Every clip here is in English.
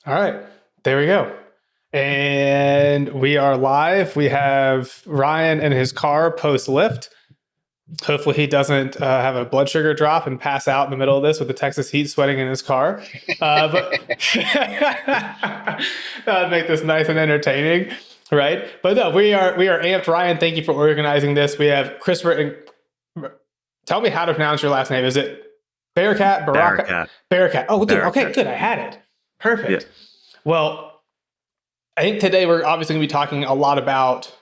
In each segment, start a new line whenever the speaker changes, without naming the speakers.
All right, there we go. And we are live. We have Ryan in his car post lift. Hopefully, he doesn't have a blood sugar drop and pass out in the middle of this with the Texas heat sweating in his car. But that would make this nice and entertaining, right? But no, we are amped. Ryan, thank you for organizing this. We have Christopher. Tell me how to pronounce your last name. Is it Barakat? Barakat?
Barakat.
Barakat. Oh, dude. Okay,
Barakat.
good. I had it.
Yeah.
Perfect. Well, I think today we're obviously going to be talking a lot about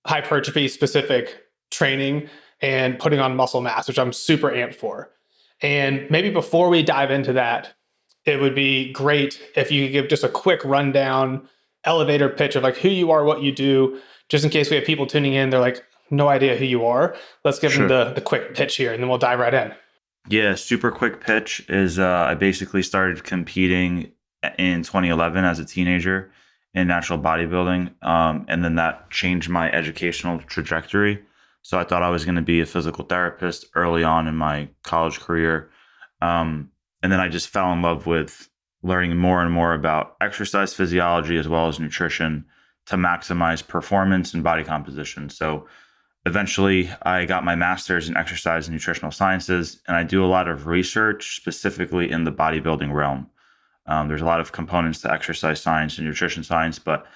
hypertrophy specific training and putting on muscle mass, which I'm super amped for. And maybe before we dive into that, it would be great if you could give just a quick rundown, elevator pitch of like who you are, what you do, just in case we have people tuning in. They're like, no idea who you are. Let's give them
Sure.
the quick pitch here and then we'll dive right in.
Yeah. Super quick pitch is I basically started competing in 2011 as a teenager in natural bodybuilding. And then that changed my educational trajectory. So I thought I was going to be a physical therapist early on in my college career. And then I just fell in love with learning more and more about exercise physiology as well as nutrition to maximize performance and body composition. So eventually, I got my master's in exercise and nutritional sciences, and I do a lot of research specifically in the bodybuilding realm. There's a lot of components to exercise science and nutrition science, but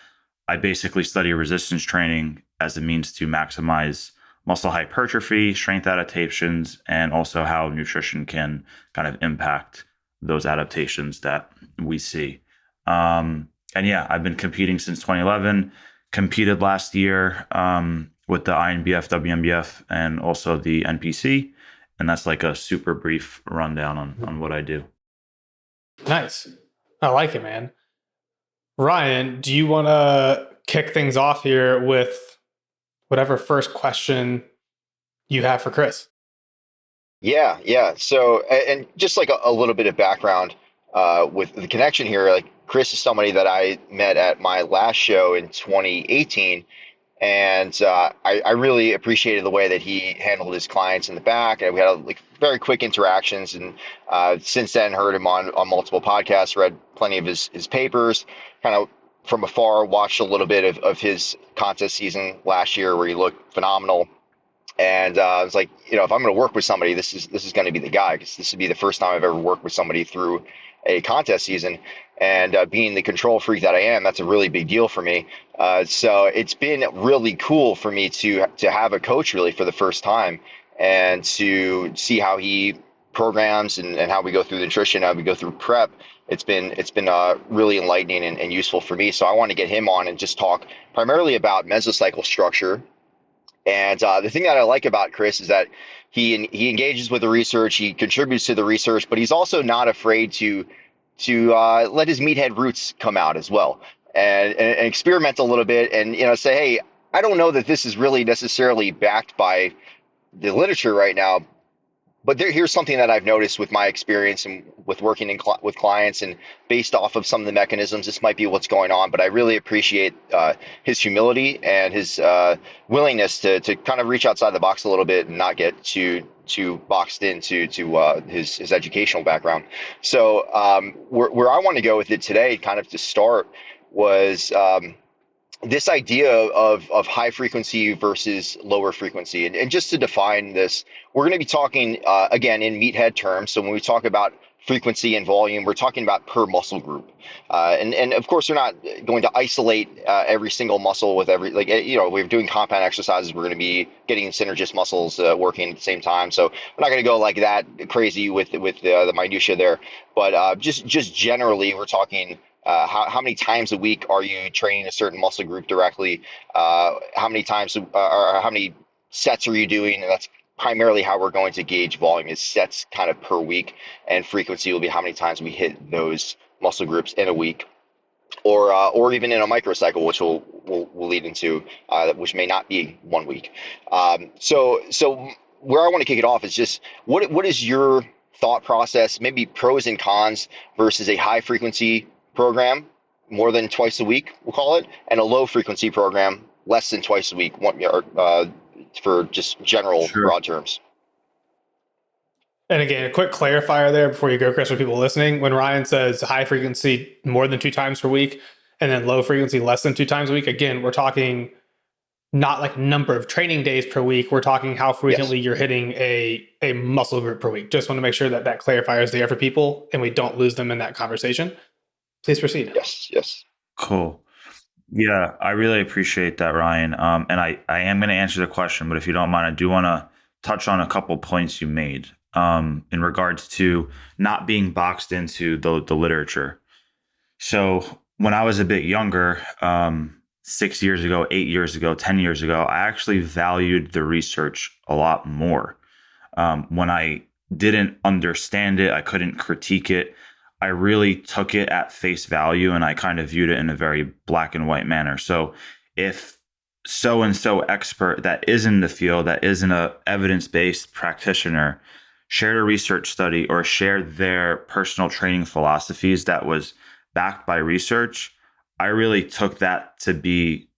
I basically study resistance training as a means to maximize muscle hypertrophy, strength adaptations, and also how nutrition can kind of impact those adaptations that we see. And yeah, I've been competing since 2011, competed last year with the INBF, WNBF, and also the NPC. And that's like a super brief rundown on what I do.
Nice. I like it, man. Ryan, do you want to kick things off here with whatever first question you have for Chris?
Yeah. So, and just like a little bit of background with the connection here, like Chris is somebody that I met at my last show in 2018. And I really appreciated the way that he handled his clients in the back. And we had like very quick interactions. And since then, heard him on multiple podcasts, read plenty of his papers, kind of from afar, watched a little bit of his contest season last year where he looked phenomenal. And I was like, if I'm going to work with somebody, this is going to be the guy, because this would be the first time I've ever worked with somebody through a contest season. And being the control freak that I am, that's a really big deal for me. So it's been really cool for me to have a coach really for the first time, and to see how he programs and how we go through nutrition, how we go through prep. It's been really enlightening and useful for me. So I want to get him on and just talk primarily about mesocycle structure. And the thing that I like about Chris is that he engages with the research, he contributes to the research, but he's also not afraid to let his meathead roots come out as well, and experiment a little bit, and say, hey, I don't know that this is really necessarily backed by the literature right now, but here's something that I've noticed with my experience and with working with clients, and based off of some of the mechanisms, this might be what's going on. But I really appreciate his humility and his willingness to kind of reach outside the box a little bit and not get too boxed into his educational background. So where I want to go with it today, kind of to start, was this idea of high frequency versus lower frequency. And just to define this, we're going to be talking again in meathead terms. So when we talk about frequency and volume, we're talking about per muscle group. And of course, we're not going to isolate every single muscle with every, like, we're doing compound exercises. We're going to be getting synergist muscles working at the same time. So we're not going to go like that crazy with the minutia there. But just generally, we're talking how many times a week are you training a certain muscle group directly? How many times or how many sets are you doing? And that's primarily how we're going to gauge volume, is sets kind of per week, and frequency will be how many times we hit those muscle groups in a week, or even in a microcycle, which will lead into which may not be 1 week. So where I want to kick it off is just what is your thought process, maybe pros and cons versus a high frequency program more than twice a week, we'll call it, and a low frequency program less than twice a week, for just general
Sure.
broad terms.
And again, a quick clarifier there before you go, Chris, for people listening. When Ryan says high frequency more than 2 times per week and then low frequency less than 2 times a week, again, we're talking not like number of training days per week. We're talking how frequently you're hitting a muscle group per week. Just want to make sure that that clarifier is there for people and we don't lose them in that conversation. Please proceed.
Yes.
Cool. Yeah, I really appreciate that, Ryan. And I am going to answer the question, but if you don't mind, I do want to touch on a couple points you made in regards to not being boxed into the literature. So when I was a bit younger, 6 years ago, 8 years ago, 10 years ago, I actually valued the research a lot more. When I didn't understand it, I couldn't critique it. I really took it at face value and I kind of viewed it in a very black and white manner. So if so and so expert that is in the field, that isn't a evidence-based practitioner, shared a research study or shared their personal training philosophies that was backed by research, I really took that to be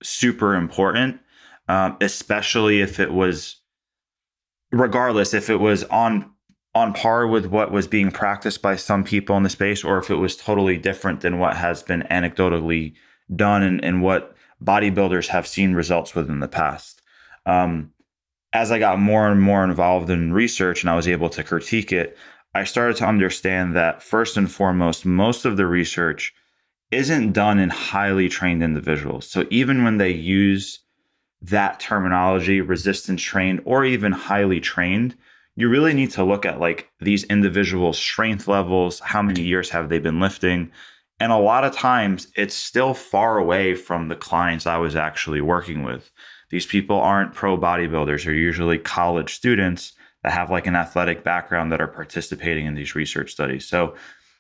super important, especially if it was, regardless if it was on par with what was being practiced by some people in the space, or if it was totally different than what has been anecdotally done and what bodybuilders have seen results with in the past. As I got more and more involved in research and I was able to critique it, I started to understand that first and foremost, most of the research isn't done in highly trained individuals. So even when they use that terminology, resistance trained or even highly trained, you really need to look at like these individual strength levels, how many years have they been lifting? And a lot of times it's still far away from the clients I was actually working with. These people aren't pro bodybuilders. They're usually college students that have like an athletic background that are participating in these research studies. So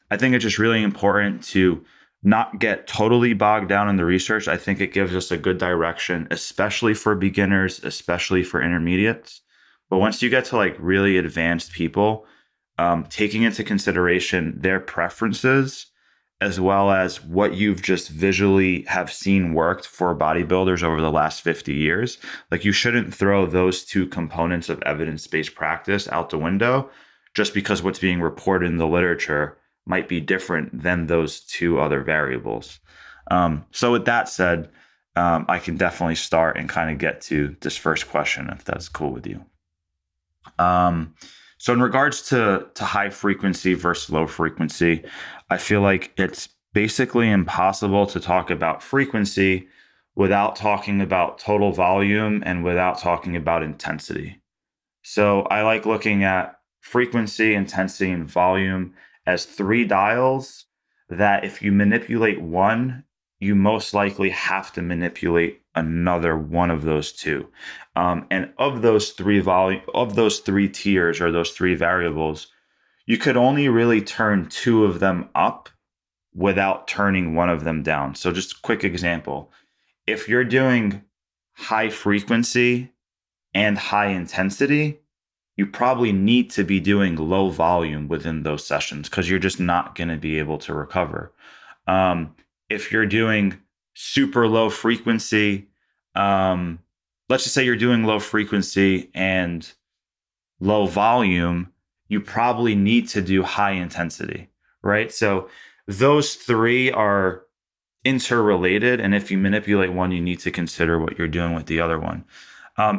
I think it's just really important to not get totally bogged down in the research. I think it gives us a good direction, especially for beginners, especially for intermediates. But once you get to like really advanced people, taking into consideration their preferences as well as what you've just visually have seen worked for bodybuilders over the last 50 years, like you shouldn't throw those two components of evidence-based practice out the window just because what's being reported in the literature might be different than those two other variables. So with that said, I can definitely start and kind of get to this first question, if that's cool with you. So in regards to high frequency versus low frequency, I feel like it's basically impossible to talk about frequency without talking about total volume and without talking about intensity. So I like looking at frequency, intensity, and volume as three dials that if you manipulate one, you most likely have to manipulate another one of those two. And of those three tiers or those three variables, you could only really turn two of them up without turning one of them down. So just a quick example. If you're doing high frequency and high intensity, you probably need to be doing low volume within those sessions because you're just not going to be able to recover. If you're doing super low frequency, let's just say you're doing low frequency and low volume, you probably need to do high intensity, right? So those three are interrelated. And if you manipulate one, you need to consider what you're doing with the other one.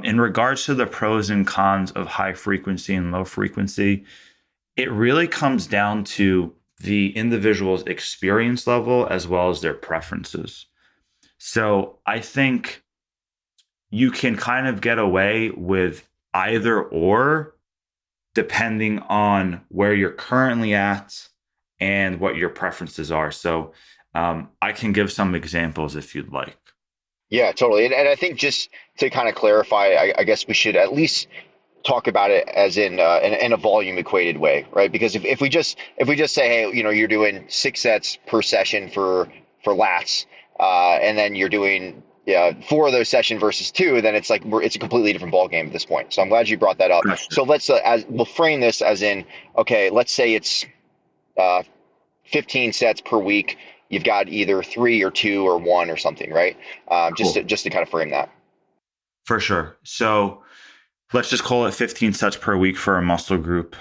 In regards to the pros and cons of high frequency and low frequency, it really comes down to the individual's experience level as well as their preferences. So I think you can kind of get away with either or depending on where you're currently at and what your preferences are. So I can give some examples if you'd like.
Yeah, totally. And I think just to kind of clarify, I guess we should at least talk about it as in a volume equated way, right? Because if we just say, hey, you're doing 6 sets per session for lats, and then you're doing 4 of those sessions versus 2, then it's like it's a completely different ball game at this point. So I'm glad you brought that up.
Gotcha.
So we'll frame this as in, okay, let's say it's uh, 15 sets per week. You've got either 3 or 2 or 1 or something, right? Just
Cool.
to kind of frame that.
For sure. So let's just call it 15 sets per week for a muscle group.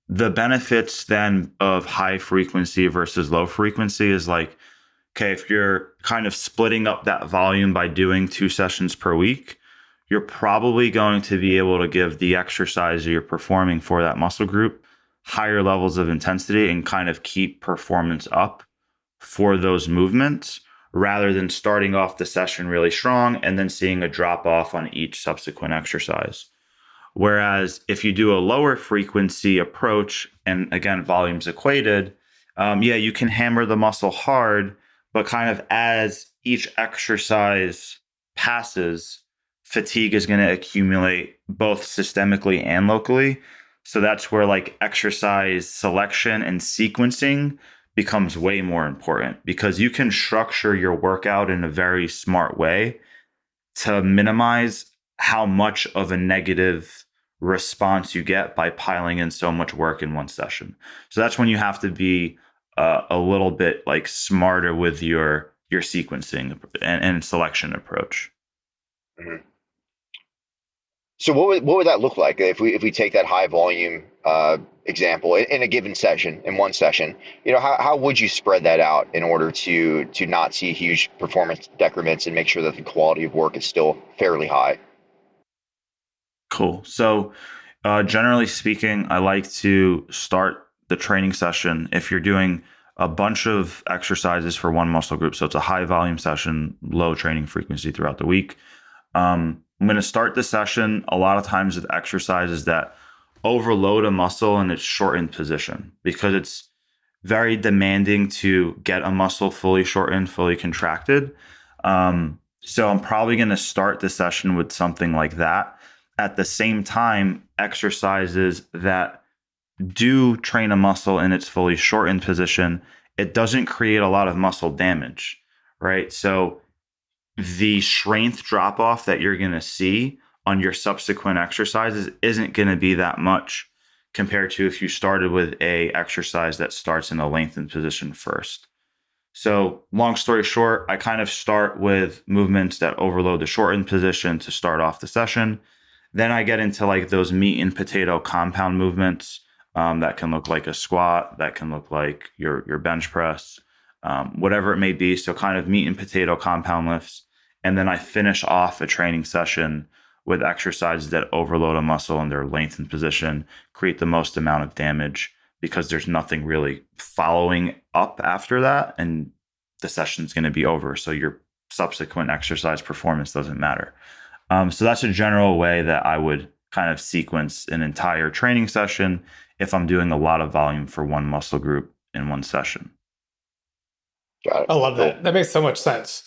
The benefits then of high frequency versus low frequency is like, okay, if you're kind of splitting up that volume by doing 2 sessions per week, you're probably going to be able to give the exercise you're performing for that muscle group higher levels of intensity and kind of keep performance up for those movements rather than starting off the session really strong and then seeing a drop off on each subsequent exercise. Whereas if you do a lower frequency approach, and again, volume's equated, yeah, you can hammer the muscle hard, but kind of as each exercise passes, fatigue is going to accumulate both systemically and locally. So that's where like exercise selection and sequencing becomes way more important because you can structure your workout in a very smart way to minimize how much of a negative response you get by piling in so much work in one session. So that's when you have to be a little bit like smarter with your sequencing and selection approach.
Mhm. So what would that look like if we take that high volume example in a given session, in one session? You know, how would you spread that out in order to not see huge performance decrements and make sure that the quality of work is still fairly high?
Cool. So generally speaking, I like to start the training session if you're doing a bunch of exercises for one muscle group. So it's a high volume session, low training frequency throughout the week. I'm going to start the session a lot of times with exercises that overload a muscle in its shortened position because it's very demanding to get a muscle fully shortened, fully contracted. So I'm probably going to start the session with something like that. At the same time, exercises that do train a muscle in its fully shortened position, it doesn't create a lot of muscle damage, right? So the strength drop off that you're going to see on your subsequent exercises isn't going to be that much compared to if you started with a exercise that starts in a lengthened position first. So long story short, I kind of start with movements that overload the shortened position to start off the session. Then I get into like those meat and potato compound movements that can look like a squat, that can look like your bench press, whatever it may be. So kind of meat and potato compound lifts. And then I finish off a training session with exercises that overload a muscle in their lengthened position, create the most amount of damage because there's nothing really following up after that. And the session's going to be over. So your subsequent exercise performance doesn't matter. So that's a general way that I would kind of sequence an entire training session if I'm doing a lot of volume for one muscle group in one session.
Got it.
I love
Cool.
that. That makes so much sense.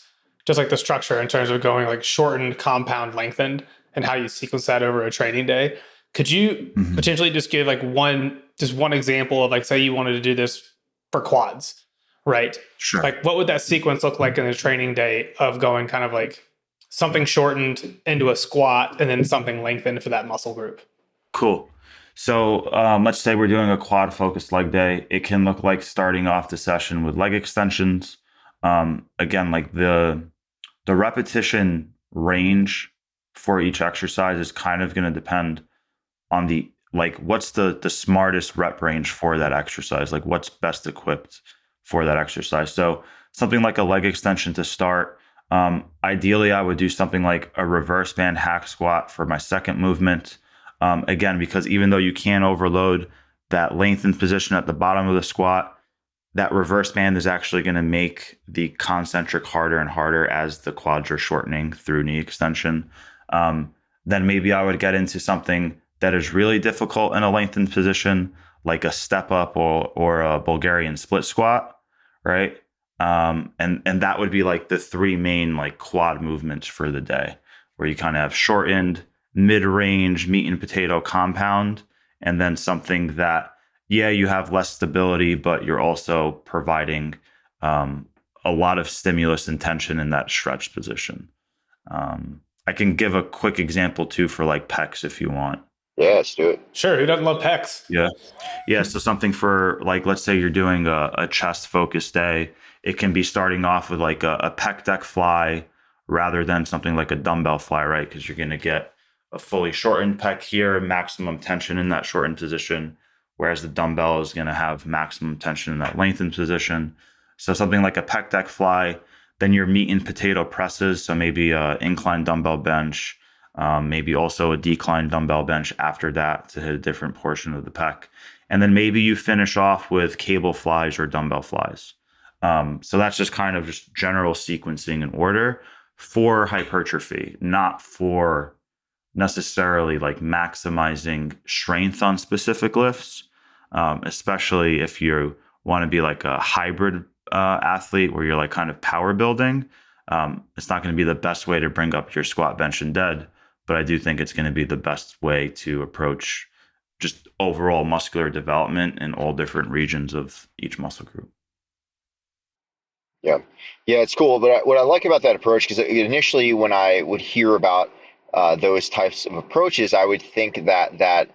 Just like the structure in terms of going like shortened, compound, lengthened, and how you sequence that over a training day. Could you
Mm-hmm.
potentially just give like one example of like, say you wanted to do this for quads, right?
Sure.
Like, what would that sequence look like in a training day of going kind of like something shortened into a squat and then something lengthened for that muscle group?
Cool. So let's say we're doing a quad focused leg day. It can look like starting off the session with leg extensions. Again, like the repetition range for each exercise is kind of going to depend on the like what's the smartest rep range for that exercise, like what's best equipped for that exercise. So something like a leg extension to start. Ideally, I would do something like a reverse band hack squat for my second movement. Again, because even though you can overload that lengthened position at the bottom of the squat, that reverse band is actually going to make the concentric harder and harder as the quads are shortening through knee extension. Then maybe I would get into something that is really difficult in a lengthened position, like a step up or a Bulgarian split squat, right? And that would be like the three main like quad movements for the day, where you kind of have shortened, mid-range, meat and potato compound, and then something that yeah, you have less stability, but you're also providing a lot of stimulus and tension in that stretch position. I can give a quick example too for like pecs if you want.
Yeah, let's do it.
Sure. Who doesn't love pecs?
Yeah. Yeah. So something for like, let's say you're doing a chest focused day. It can be starting off with like a pec deck fly rather than something like a dumbbell fly, right? Because you're going to get a fully shortened pec here, maximum tension in that shortened position, whereas the dumbbell is going to have maximum tension in that lengthened position. So something like a pec deck fly, then your meat and potato presses, so maybe a incline dumbbell bench, maybe also a decline dumbbell bench after that to hit a different portion of the pec. And then maybe you finish off with cable flies or dumbbell flies. So that's just kind of just general sequencing in order for hypertrophy, not for necessarily like maximizing strength on specific lifts, especially if you want to be like a hybrid athlete where you're like kind of power building. It's not going to be the best way to bring up your squat, bench, and dead, but I do think it's going to be the best way to approach just overall muscular development in all different regions of each muscle group.
Yeah, yeah, it's cool. But what I like about that approach, because initially when I would hear about those types of approaches, I would think that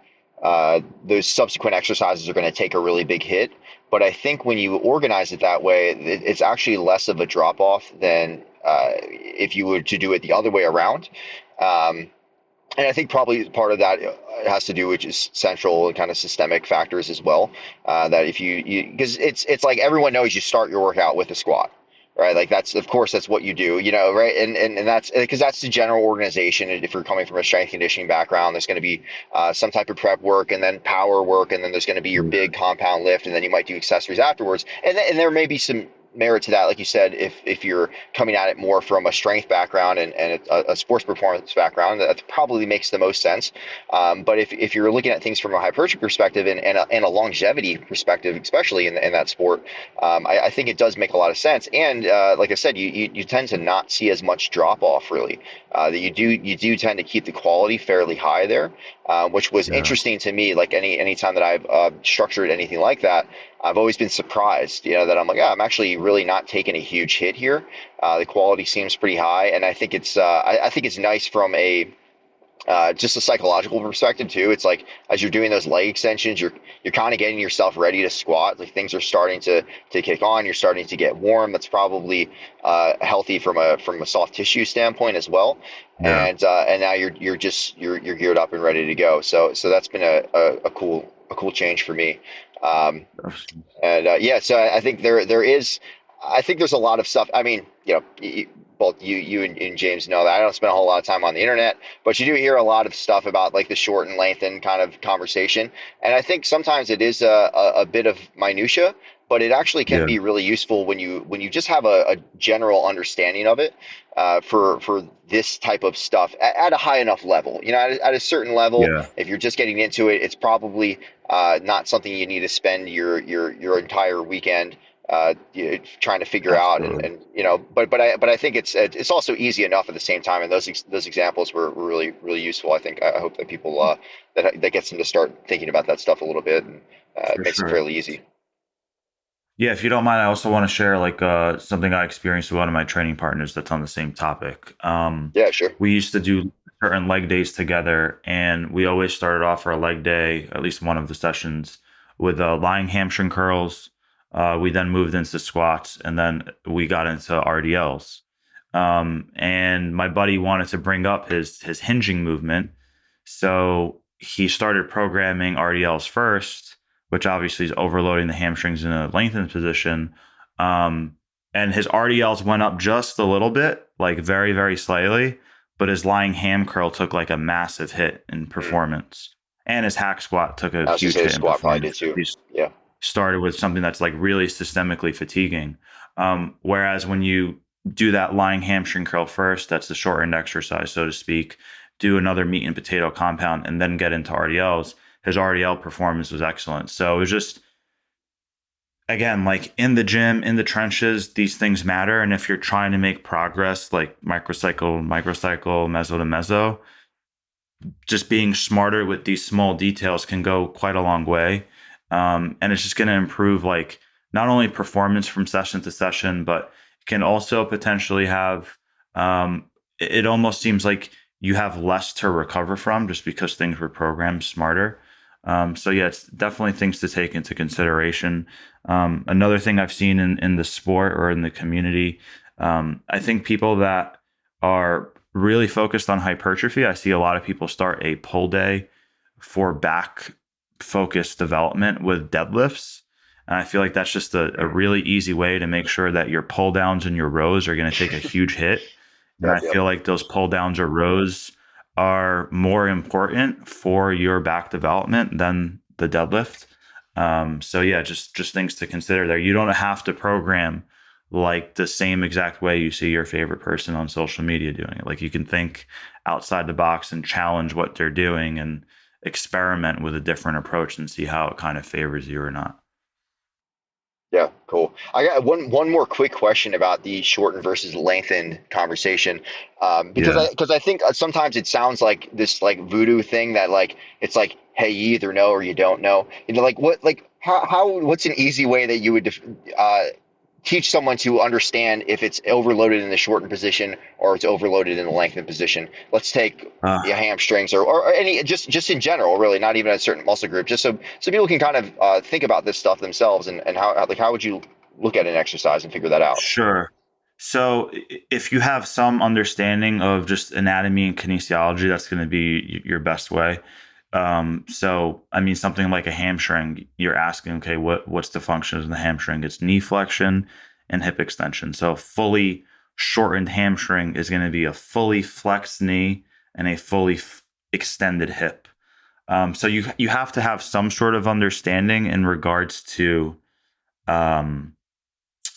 those subsequent exercises are going to take a really big hit. But I think when you organize it that way, it's actually less of a drop off than if you were to do it the other way around. Um, and I think probably part of that has to do with just central and kind of systemic factors as well. That if because it's like everyone knows you start your workout with a squat, right? Like that's of course that's what you do, right? And that's because that's the general organization. And if you're coming from a strength conditioning background, there's going to be some type of prep work and then power work, and then there's going to be your big compound lift, and then you might do accessories afterwards. And there may be some merit to that, like you said, if you're coming at it more from a strength background and a sports performance background, that probably makes the most sense. But if you're looking at things from a hypertrophy perspective and a longevity perspective, especially in that sport, I think it does make a lot of sense. And like I said, you tend to not see as much drop off really. That you do tend to keep the quality fairly high there, which was
Yeah.
interesting to me. Like any time that I've structured anything like that, I've always been surprised, that I'm like, I'm actually really not taking a huge hit here. The quality seems pretty high, and I think I think it's nice from a just a psychological perspective too. It's like as you're doing those leg extensions, you're kind of getting yourself ready to squat. Like things are starting to kick on. You're starting to get warm. That's probably healthy from a soft tissue standpoint as well.
Yeah.
And now you're geared up and ready to go. So that's been a cool change for me. Um, and yeah, so I think there is, I think there's a lot of stuff. I mean, both you and James know that I don't spend a whole lot of time on the internet, but you do hear a lot of stuff about like the short and lengthen kind of conversation. And I think sometimes it is a bit of minutia, but it actually can
Yeah.
be really useful when you just have a general understanding of it for this type of stuff at a high enough level. At a certain level,
Yeah.
if you're just getting into it, it's probably not something you need to spend your entire weekend trying to figure out. and
Absolutely.
and but I think it's also easy enough at the same time, and those examples were really really useful. I hope that people that gets them to start thinking about that stuff a little bit, and it
For
makes it
sure.
fairly easy.
Yeah, if you don't mind, I also want to share like something I experienced with one of my training partners that's on the same topic.
Yeah, sure.
We used to do certain leg days together, and we always started off our leg day, at least one of the sessions, with lying hamstring curls. We then moved into squats, and then we got into RDLs. And my buddy wanted to bring up his hinging movement, so he started programming RDLs first, which obviously is overloading the hamstrings in a lengthened position. Um, and his RDLs went up just a little bit, like very, very slightly, but his lying ham curl took like a massive hit in
Mm.
performance. And his hack squat took a
I was gonna
huge
say the
hit in
squat probably did
performance.
too.
He's
Yeah.
started with something that's like really systemically fatiguing. Whereas when you do that lying hamstring curl first, that's the shortened exercise, so to speak, do another meat and potato compound, and then get into RDLs, his RDL performance was excellent. So it was just, again, like in the gym, in the trenches, these things matter. And if you're trying to make progress, like microcycle, meso to meso, just being smarter with these small details can go quite a long way. And it's just going to improve like not only performance from session to session, but can also potentially have, it almost seems like you have less to recover from just because things were programmed smarter. So yeah, it's definitely things to take into consideration. Another thing I've seen in the sport or in the community, I think people that are really focused on hypertrophy. I see a lot of people start a pull day for back focused development with deadlifts. And I feel like that's just a really easy way to make sure that your pull downs and your rows are going to take a huge hit. And
Yep,
I
yep.
feel like those pull downs or rows are more important for your back development than the deadlift. So yeah, just things to consider there. You don't have to program like the same exact way you see your favorite person on social media doing it. Like you can think outside the box and challenge what they're doing and experiment with a different approach and see how it kind of favors you or not.
Yeah, cool. I got one more quick question about the shortened versus lengthened conversation,
Yeah.
because I think sometimes it sounds like this like voodoo thing that like it's like, hey, you either know or you don't know. You know, like what like how what's an easy way that you would teach someone to understand if it's overloaded in the shortened position or it's overloaded in the lengthened position? Let's take your
Uh,
hamstrings or any just in general, really, not even a certain muscle group, just so people can kind of think about this stuff themselves and how would you look at an exercise and figure that out?
sure. So if you have some understanding of just anatomy and kinesiology, that's going to be your best way. So I mean, something like a hamstring, you're asking, okay, what's the functions of the hamstring? It's knee flexion and hip extension. So fully shortened hamstring is going to be a fully flexed knee and a fully extended hip. So you have to have some sort of understanding in regards to um,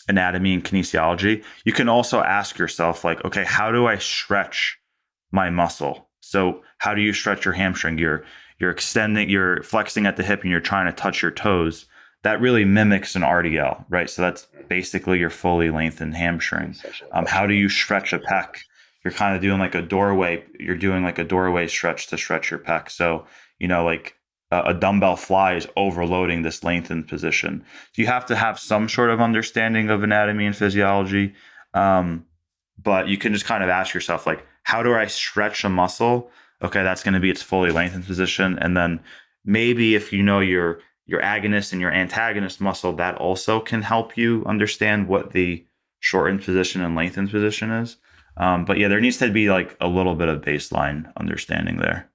anatomy and kinesiology. You can also ask yourself, like, okay, how do I stretch my muscle? So how do you stretch your hamstring? You're extending, you're flexing at the hip, and you're trying to touch your toes. That really mimics an RDL, right? So that's basically your fully lengthened hamstring.
Extension
How
flexion.
do you stretch a pec? You're kind of doing like a doorway. You're doing like a doorway stretch to stretch your pec. So like a dumbbell fly is overloading this lengthened position. So you have to have some sort of understanding of anatomy and physiology. Um, but you can just kind of ask yourself, like, how do I stretch a muscle? Okay, that's going to be its fully lengthened position. And then maybe if you know your agonist and your antagonist muscle, that also can help you understand what the shortened position and lengthened position is. But yeah, there needs to be like a little bit of baseline understanding there.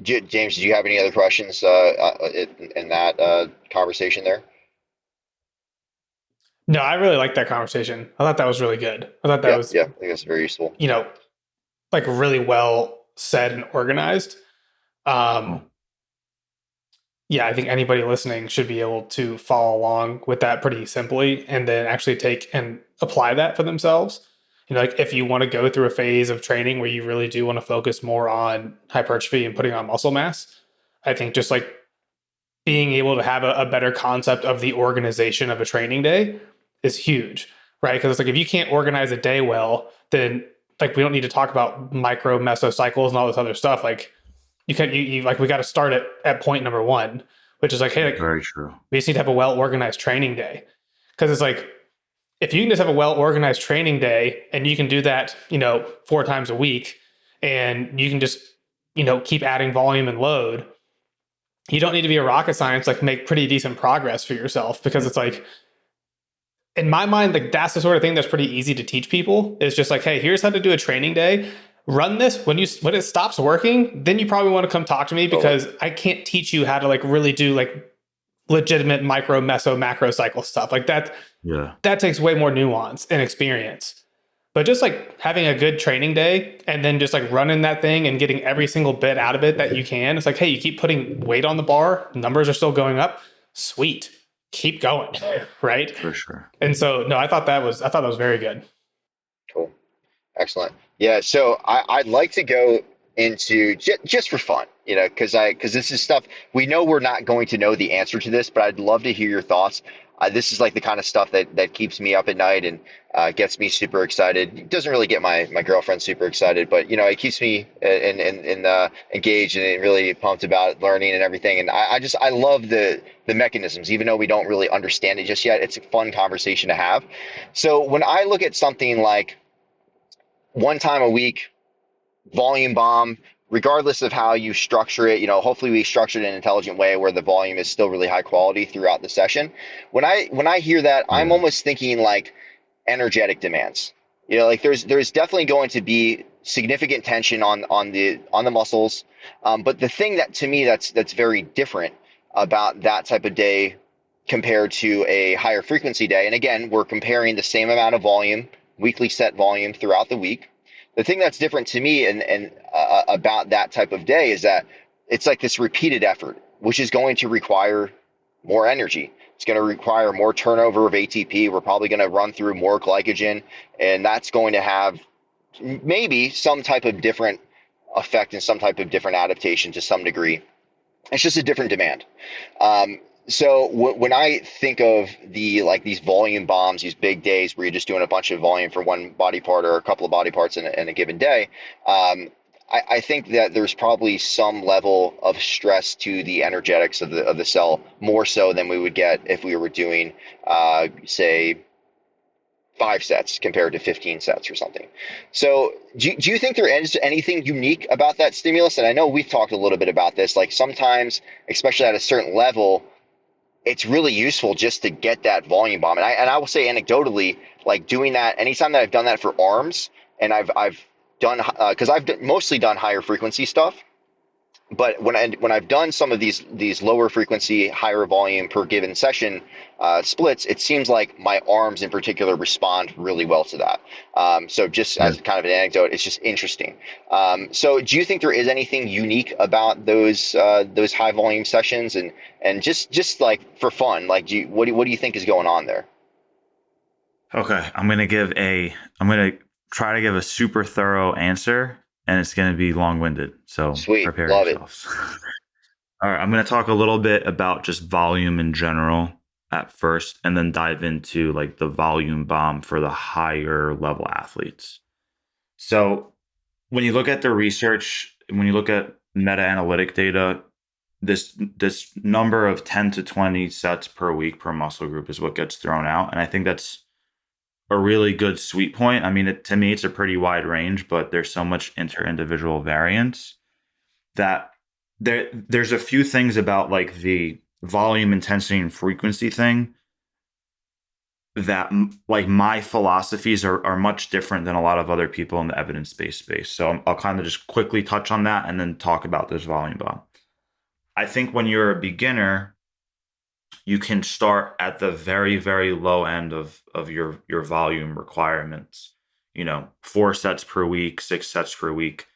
James, do you have any other questions in that conversation there?
No, I really liked that conversation. I thought that was really good. I thought that
Yeah,
was,
yeah, I think that's very useful.
you know, like really well said and organized. Um,
Cool.
yeah, I think anybody listening should be able to follow along with that pretty simply and then actually take and apply that for themselves. Like if you want to go through a phase of training where you really do want to focus more on hypertrophy and putting on muscle mass, I think just like being able to have a better concept of the organization of a training day is huge, right? Because it's like if you can't organize a day well, then like we don't need to talk about micro mesocycles and all this other stuff. Like you like we got to start at point number one, which is like, hey, like,
Very true.
we just need to have a well organized training day. Because it's like if you can just have a well organized training day and you can do that, 4 times a week, and you can just keep adding volume and load, you don't need to be a rocket science, like make pretty decent progress for yourself. Because
Yeah,
it's like in my mind, like that's the sort of thing that's pretty easy to teach people. It's just like, hey, here's how to do a training day. Run this. When it stops working, then you probably want to come talk to me,
Totally.
because I can't teach you how to like really do like legitimate micro, meso, macro cycle stuff. Like
yeah,
that takes way more nuance and experience. But just like having a good training day and then just like running that thing and getting every single bit out of it that you can. It's like, hey, you keep putting weight on the bar, numbers are still going up. Sweet. Keep going. Right.
for sure.
And so no, I thought that was very good.
Cool. Excellent. Yeah, so I'd like to go into just for fun, because this is stuff we know we're not going to know the answer to this, but I'd love to hear your thoughts. This is like the kind of stuff that keeps me up at night and gets me super excited. It doesn't really get my girlfriend super excited, but it keeps me engaged and really pumped about learning and everything. And I love the mechanisms, even though we don't really understand it just yet. It's a fun conversation to have. So when I look at something like 1 time a week volume bomb, regardless of how you structure it, hopefully we structure it in an intelligent way where the volume is still really high quality throughout the session. When I hear that, I'm
Yeah.
almost thinking like energetic demands. You know, like there's definitely going to be significant tension on the muscles. But the thing that to me that's very different about that type of day compared to a higher frequency day, and again, we're comparing the same amount of volume, weekly set volume throughout the week. The thing that's different to me and about that type of day is that it's like this repeated effort, which is going to require more energy. It's going to require more turnover of ATP. We're probably going to run through more glycogen, and that's going to have maybe some type of different effect and some type of different adaptation to some degree. It's just a different demand. So when I think of these volume bombs, these big days where you're just doing a bunch of volume for one body part or a couple of body parts in a given day, I think that there's probably some level of stress to the energetics of the cell, more so than we would get if we were doing, say, 5 sets compared to 15 sets or something. So, do you think there is anything unique about that stimulus? And I know we've talked a little bit about this. Like sometimes, especially at a certain level, it's really useful just to get that volume bomb. And I will say anecdotally, like doing that anytime that I've done that for arms, and I've done because mostly done higher frequency stuff. But when I've done some of these lower frequency, higher volume per given session splits, it seems like my arms in particular respond really well to that. So just
Yeah.
as kind of an anecdote, it's just interesting. So do you think there is anything unique about those high volume sessions and just like for fun, like what do you think is going on there?
Okay, I'm gonna try to give a super thorough answer, and it's gonna be long-winded. So
Sweet,
prepare
love it.
yourselves. All right, I'm gonna talk a little bit about just volume in general at first, and then dive into like the volume bomb for the higher level athletes. So when you look at the research, when you look at meta-analytic data, this number of 10 to 20 sets per week per muscle group is what gets thrown out, and I think that's a really good sweet point. I mean, to me, it's a pretty wide range, but there's so much inter-individual variance that there's a few things about like the volume, intensity, and frequency thing that like my philosophies are much different than a lot of other people in the evidence-based space. So I'll kind of just quickly touch on that and then talk about this volume bomb. I think when you're a beginner, you can start at the very, very low end of your volume requirements. 4 sets per week, 6 sets per week.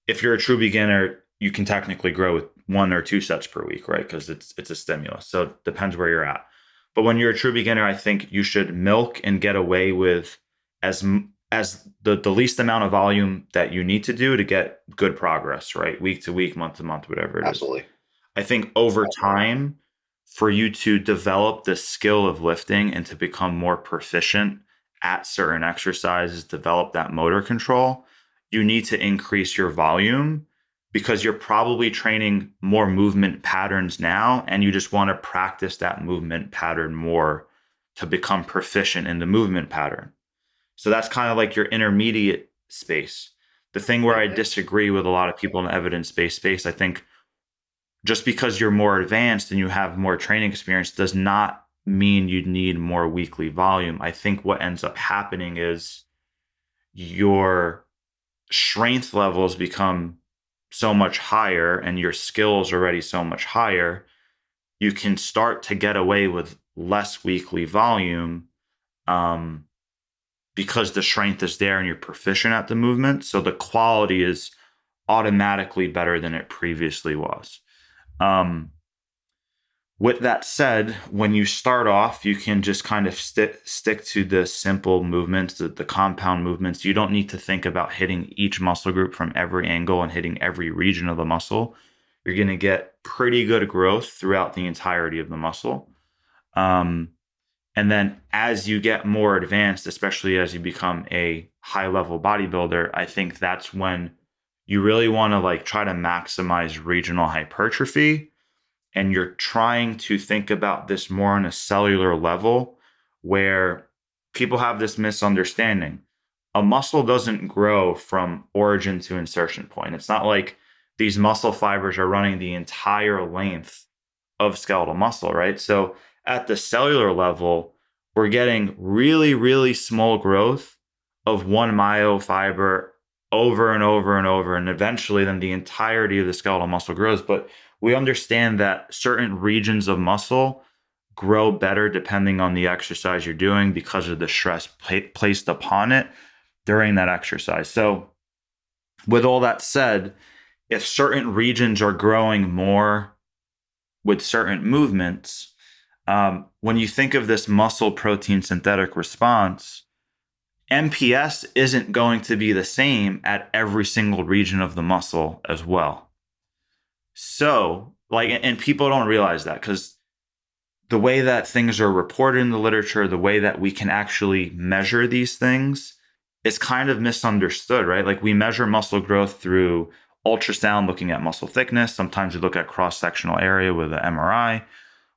If you're a true beginner, you can technically grow with 1 or 2 sets per week, right? Because it's a stimulus. So it depends where you're at. But when you're a true beginner, I think you should milk and get away with as the least amount of volume that you need to do to get good progress, right? Week to week, month to month, whatever it is.
Absolutely.
I think over time, for you to develop the skill of lifting and to become more proficient at certain exercises, develop that motor control, you need to increase your volume because you're probably training more movement patterns now and you just want to practice that movement pattern more to become proficient in the movement pattern. So that's kind of like your intermediate space. The thing where I
Hmm.
disagree with a lot of people in the evidence-based space, I think just because you're more advanced and you have more training experience does not mean you need more weekly volume. I think what ends up happening is your strength levels become so much higher and your skills already so much higher. You can start to get away with less weekly volume um, because the strength is there and you're proficient at the movement. So the quality is automatically better than it previously was. Um, With that said, when you start off, you can just kind of stick to the simple movements, the compound movements. You don't need to think about hitting each muscle group from every angle and hitting every region of the muscle. You're going to get pretty good growth throughout the entirety of the muscle. Um, and then as you get more advanced, especially as you become a high level bodybuilder, I think that's when you really want to like try to maximize regional hypertrophy, and you're trying to think about this more on a cellular level where people have this misunderstanding. A muscle doesn't grow from origin to insertion point. It's not like these muscle fibers are running the entire length of skeletal muscle, right? So at the cellular level, we're getting really, really small growth of one myofiber over and over and over, and eventually then the entirety of the skeletal muscle grows. But we understand that certain regions of muscle grow better depending on the exercise you're doing because of the stress placed upon it during that exercise. So with all that said, if certain regions are growing more with certain movements, when you think of this muscle protein synthetic response, MPS isn't going to be the same at every single region of the muscle as well. So, and people don't realize that because the way that things are reported in the literature, the way that we can actually measure these things is kind of misunderstood, right? Like we measure muscle growth through ultrasound, looking at muscle thickness. Sometimes we look at cross-sectional area with an MRI.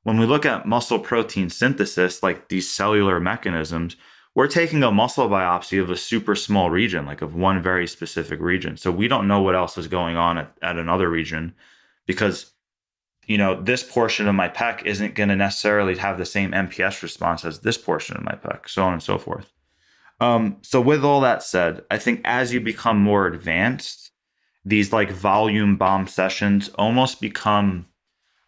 When we look at muscle protein synthesis, like these cellular mechanisms, we're taking a muscle biopsy of a super small region, like of one very specific region. So we don't know what else is going on at another region because, this portion of my pec isn't going to necessarily have the same MPS response as this portion of my pec, so on and so forth. So with all that said, I think as you become more advanced, these like volume bomb sessions almost become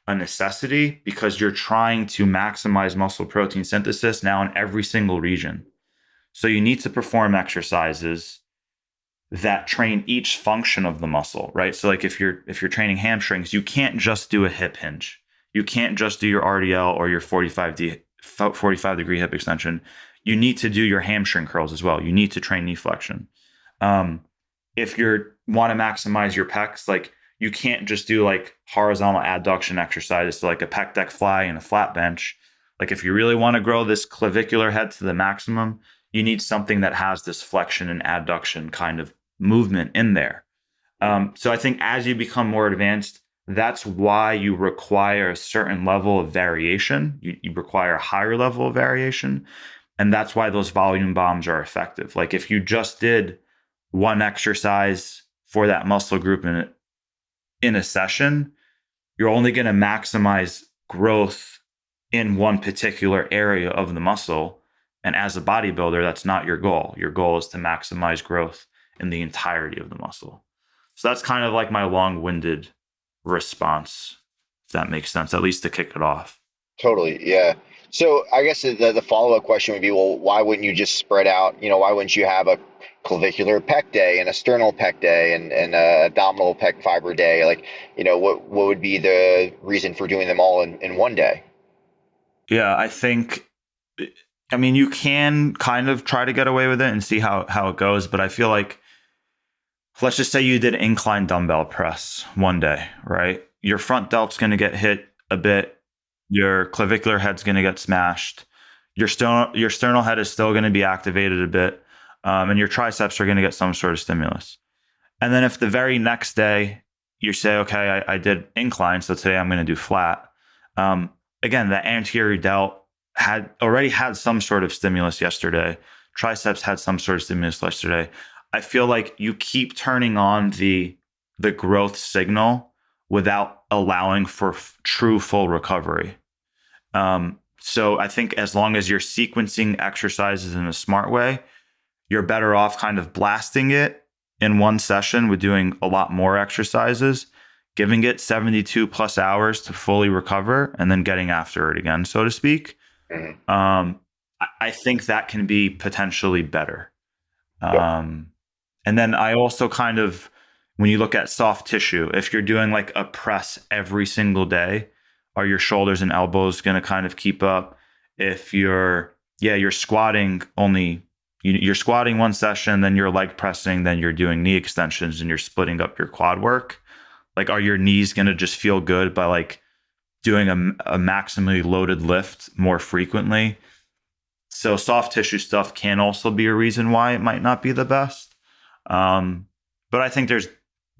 a necessity because you're trying to maximize muscle protein synthesis now in every single region. So you need to perform exercises that train each function of the muscle, right? So like if you're training hamstrings, you can't just do a hip hinge. You can't just do your RDL or your 45 degree hip extension. You need to do your hamstring curls as well. You need to train knee flexion. If you want to maximize your pecs, like you can't just do like horizontal adduction exercises, so like a pec deck fly and a flat bench. Like if you really want to grow this clavicular head to the maximum, you need something that has this flexion and adduction kind of movement in there. So I think as you become more advanced, that's why you require a certain level of variation. You require a higher level of variation. And that's why those volume bombs are effective. Like if you just did one exercise for that muscle group in a session, you're only going to maximize growth in one particular area of the muscle. And as a bodybuilder, that's not your goal. Your goal is to maximize growth in the entirety of the muscle. So that's kind of like my long-winded response, if that makes sense, at least to kick it off.
Totally. Yeah. So I guess the follow-up question would be, well, why wouldn't you just spread out? Why wouldn't you have a clavicular pec day and a sternal pec day and a abdominal pec fiber day? Like, what would be the reason for doing them all in one day?
Yeah, I mean, you can kind of try to get away with it and see how it goes, but I feel like, let's just say you did incline dumbbell press one day, right? Your front delt's going to get hit a bit. Your clavicular head's going to get smashed. Your sternal head is still going to be activated a bit. And your triceps are going to get some sort of stimulus. And then if the very next day you say, okay, I did incline, so today I'm going to do flat. Again, the anterior delt had already had some sort of stimulus yesterday. Triceps had some sort of stimulus yesterday. I feel like you keep turning on the growth signal without allowing for true full recovery. So I think as long as you're sequencing exercises in a smart way, you're better off kind of blasting it in one session with doing a lot more exercises, giving it 72 plus hours to fully recover, and then getting after it again, so to speak.
Mm-hmm.
I think that can be potentially better.
Yep.
And then I also kind of, when you look at soft tissue, if you're doing like a press every single day, are your shoulders and elbows going to kind of keep up? If you're squatting only, you're squatting one session, then you're leg pressing, then you're doing knee extensions and you're splitting up your quad work. Like, are your knees going to just feel good by like doing a maximally loaded lift more frequently? So soft tissue stuff can also be a reason why it might not be the best. But I think there's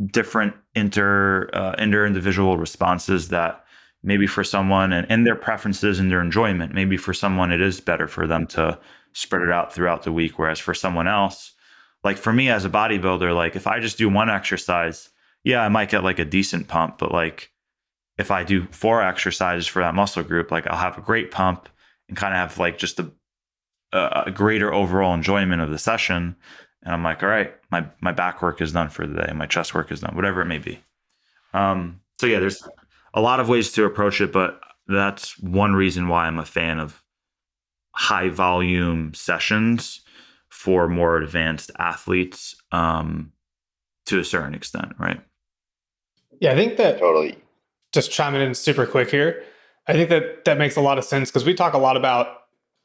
different inter-individual responses that maybe for someone and their preferences and their enjoyment, maybe for someone it is better for them to spread it out throughout the week. Whereas for someone else, like for me as a bodybuilder, like if I just do one exercise, yeah, I might get like a decent pump, but like if I do 4 exercises for that muscle group, like I'll have a great pump and kind of have like just a greater overall enjoyment of the session. And I'm like, all right, my back work is done for the day, my chest work is done, whatever it may be. So yeah, there's a lot of ways to approach it, but that's one reason why I'm a fan of high volume sessions for more advanced athletes, to a certain extent, right?
Yeah, I think that
Totally.
just chiming in super quick here, I think that that makes a lot of sense because we talk a lot about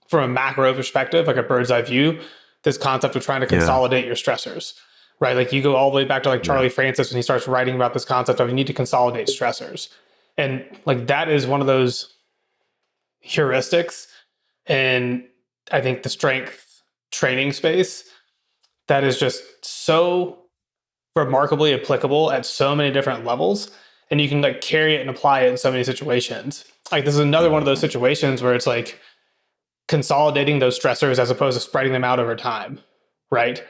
from a macro perspective, like a bird's eye view, this concept of trying to
Yeah,
consolidate your stressors, right? Like you go all the way back to like
yeah,
Charlie Francis when he starts writing about this concept of you need to consolidate stressors. And like that is one of those heuristics and I think the strength training space that is just so remarkably applicable at so many different levels and you can like carry it and apply it in so many situations. Like this is another one of those situations where it's like consolidating those stressors as opposed to spreading them out over time, right?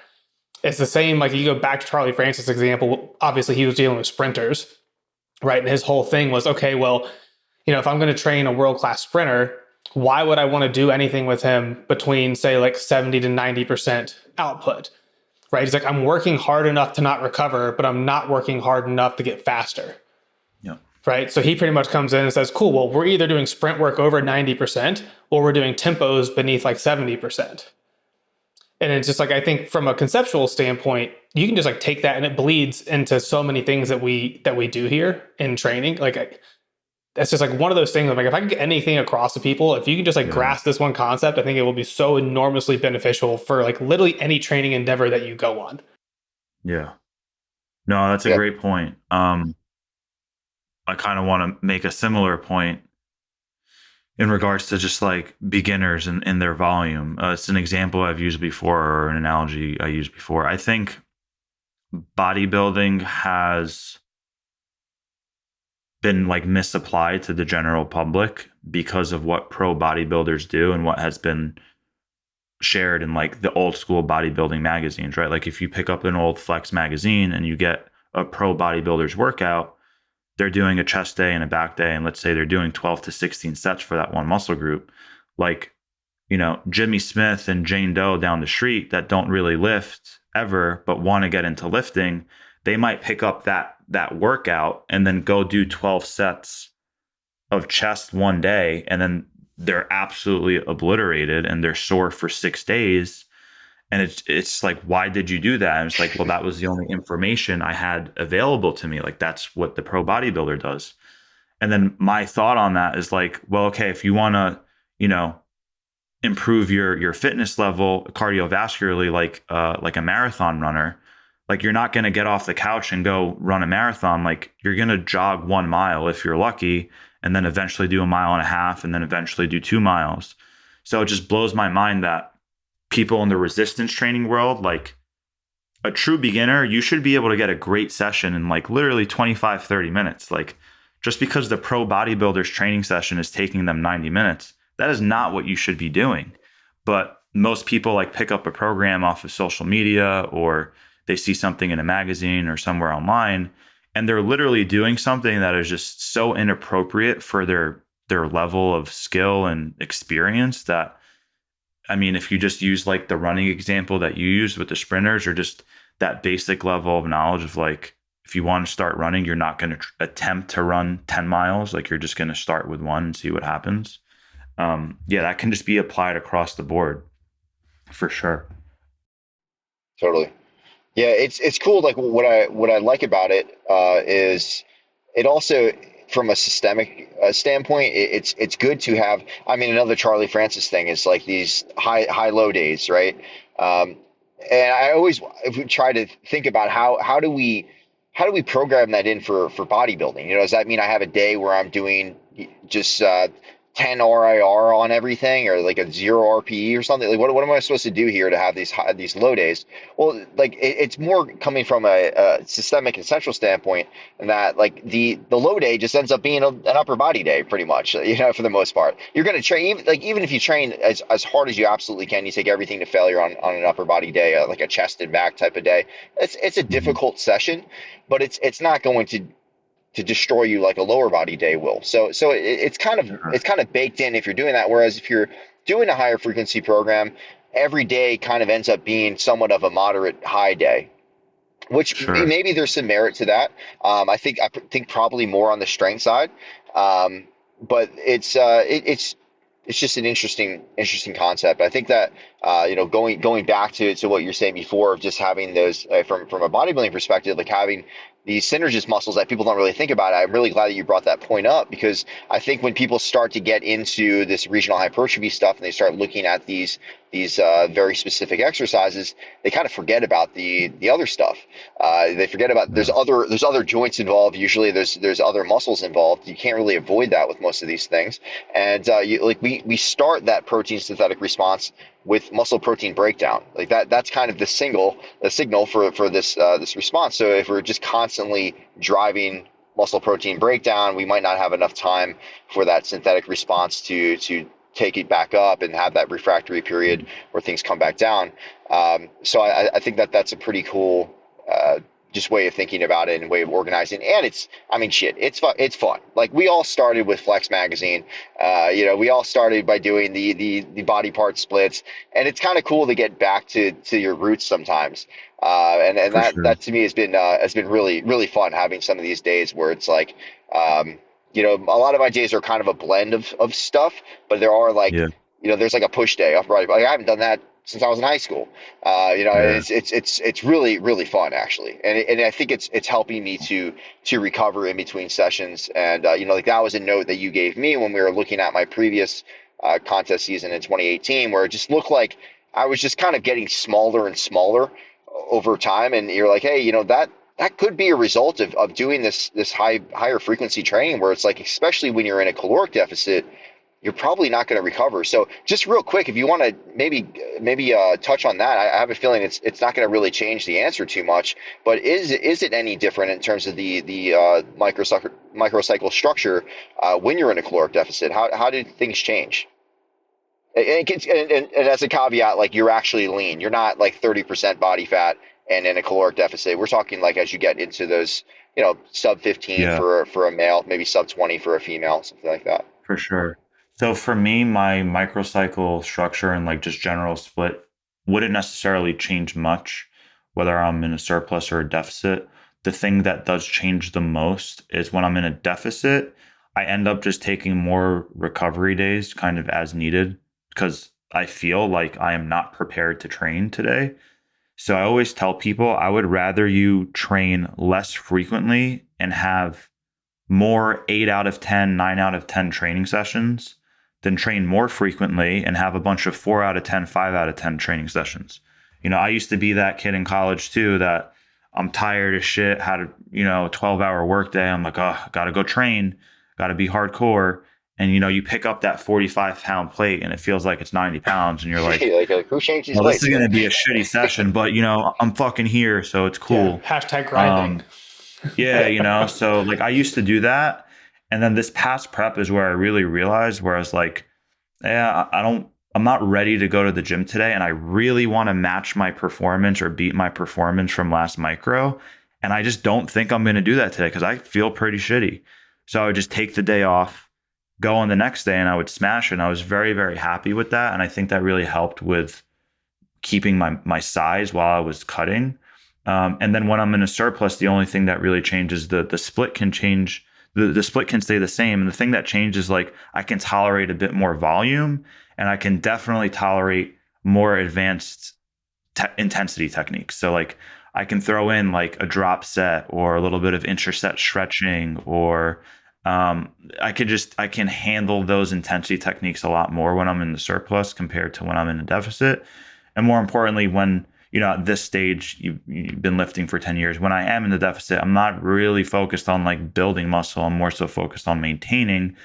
It's the same, like you go back to Charlie Francis' example, obviously he was dealing with sprinters, right? And his whole thing was, okay, well, if I'm going to train a world-class sprinter, why would I want to do anything with him between say like 70 to 90% output, right? He's like, I'm working hard enough to not recover, but I'm not working hard enough to get faster,
yeah,
right? So he pretty much comes in and says, cool, well, we're either doing sprint work over 90% or we're doing tempos beneath like 70%. And it's just like, I think from a conceptual standpoint, you can just like take that and it bleeds into so many things that we do here in training. Like that's just like one of those things. I'm like, if I can get anything across to people, if you can just like
yeah,
grasp this one concept, I think it will be so enormously beneficial for like literally any training endeavor that you go on.
yeah. No, that's a
Yep.
great point. I kind of want to make a similar point in regards to just like beginners and their volume. It's an example I've used before or an analogy I used before. I think bodybuilding has been like misapplied to the general public because of what pro bodybuilders do and what has been shared in like the old school bodybuilding magazines, right? Like if you pick up an old Flex magazine and you get a pro bodybuilder's workout, they're doing a chest day and a back day, and let's say they're doing 12 to 16 sets for that one muscle group. Like, Jimmy Smith and Jane Doe down the street that don't really lift ever but want to get into lifting, they might pick up that workout and then go do 12 sets of chest one day, and then they're absolutely obliterated and they're sore for 6 days. And it's like, why did you do that? And it's like, well, that was the only information I had available to me. Like that's what the pro bodybuilder does. And then my thought on that is like, well, okay, if you want to, improve your fitness level cardiovascularly, like a marathon runner, like you're not going to get off the couch and go run a marathon. Like you're going to jog 1 mile if you're lucky, and then eventually do a mile and a half, and then eventually do 2 miles. So it just blows my mind that people in the resistance training world, like a true beginner, you should be able to get a great session in like literally 25-30 minutes. Like just because the pro bodybuilder's training session is taking them 90 minutes, that is not what you should be doing. But most people like pick up a program off of social media, or they see something in a magazine or somewhere online, and they're literally doing something that is just so inappropriate for their level of skill and experience that, I mean, if you just use like the running example that you used with the sprinters, or just that basic level of knowledge of like, if you want to start running, you're not going to attempt to run 10 miles. Like you're just going to start with one and see what happens. Yeah, that can just be applied across the board for sure.
Totally. Yeah, it's cool. Like what I like about it is it also from a systemic standpoint, it's good to have. I mean, another Charlie Francis thing is like these high low days, right? Um, and I always if we try to think about how do we program that in for bodybuilding? Does that mean I have a day where I'm doing just 10 RIR on everything, or like a 0 RPE or something? Like what am I supposed to do here to have these low days? Well, like it's more coming from a systemic and central standpoint, and that like the low day just ends up being an upper body day, pretty much. For the most part, you're going to train even if you train as hard as you absolutely can, you take everything to failure on an upper body day, like a chest and back type of day. It's a
Mhm.
difficult session, but it's not going to destroy you like a lower body day will. So it's kind of
Sure.
it's kind of baked in if you're doing that. Whereas if you're doing a higher frequency program, every day kind of ends up being somewhat of a moderate high day, which
Sure.
maybe there's some merit to that. I think probably more on the strength side, but it's just an interesting concept. I think that going back to what you're saying before of just having those from a bodybuilding perspective, like having these synergist muscles that people don't really think about. I'm really glad that you brought that point up, because I think when people start to get into this regional hypertrophy stuff and they start looking at these very specific exercises, they kind of forget about the other stuff. They forget about
Yeah.
there's other joints involved. Usually there's other muscles involved. You can't really avoid that with most of these things. And we start that protein synthetic response with muscle protein breakdown. Like that's kind of the signal for this response. So if we're just constantly driving muscle protein breakdown, we might not have enough time for that synthetic response to take it back up and have that refractory period where things come back down. So I think that that's a pretty cool just way of thinking about it and way of organizing. And I mean, shit, it's fun. It's fun. Like we all started with Flex Magazine. We all started by doing the body part splits, and it's kind of cool to get back to your roots sometimes. And
For
that
sure.
to me has been really fun having some of these days where it's like, a lot of my days are kind of a blend of stuff, but there are like,
Yeah.
there's like a push day off right. Like I haven't done that since I was in high school.
Yeah.
It's really fun actually, and I think it's helping me to recover in between sessions. And like that was a note that you gave me when we were looking at my previous contest season in 2018, where it just looked like I was just kind of getting smaller and smaller over time. And you're like, hey, that could be a result of doing this higher frequency training, where it's like, especially when you're in a caloric deficit, you're probably not going to recover. So just real quick, if you want to maybe touch on that, I have a feeling it's not going to really change the answer too much. But is it any different in terms of the microcycle structure when you're in a caloric deficit? How do things change? And as a caveat, like you're actually lean. You're not like 30% body fat and in a caloric deficit. We're talking like as you get into those, sub 15
Yeah.
for a male, maybe sub 20 for a female, something like that.
For sure. So for me, my microcycle structure and like just general split wouldn't necessarily change much, whether I'm in a surplus or a deficit. The thing that does change the most is when I'm in a deficit, I end up just taking more recovery days kind of as needed because I feel like I am not prepared to train today. So I always tell people I would rather you train less frequently and have more 8 out of 10, 9 out of 10 training sessions than train more frequently and have a bunch of 4 out of 10, 5 out of 10 training sessions. I used to be that kid in college too that I'm tired as shit, had a, 12-hour workday. I'm like, oh, got to go train, got to be hardcore. And, you pick up that 45-pound plate and it feels like it's 90 pounds. And you're like,
Like who changed these
well, this
plates,
is going
man?
to be a shitty session, but, I'm fucking here. So it's
Yeah.
cool.
Hashtag grinding.
Um, yeah, so like I used to do that. And then this past prep is where I really realized where I was like, yeah, I'm not ready to go to the gym today. And I really want to match my performance or beat my performance from last micro. And I just don't think I'm going to do that today because I feel pretty shitty. So I would just take the day off, go on the next day, and I would smash it. And I was very, very happy with that. And I think that really helped with keeping my size while I was cutting. And then when I'm in a surplus, the only thing that really changes the split can change. The split can stay the same. And the thing that changes, like I can tolerate a bit more volume and I can definitely tolerate more advanced intensity techniques. So like I can throw in like a drop set or a little bit of interset stretching or I can handle those intensity techniques a lot more when I'm in the surplus compared to when I'm in a deficit. And more importantly, when at this stage you've been lifting for 10 years, when I am in the deficit, I'm not really focused on like building muscle. I'm more so focused on maintaining.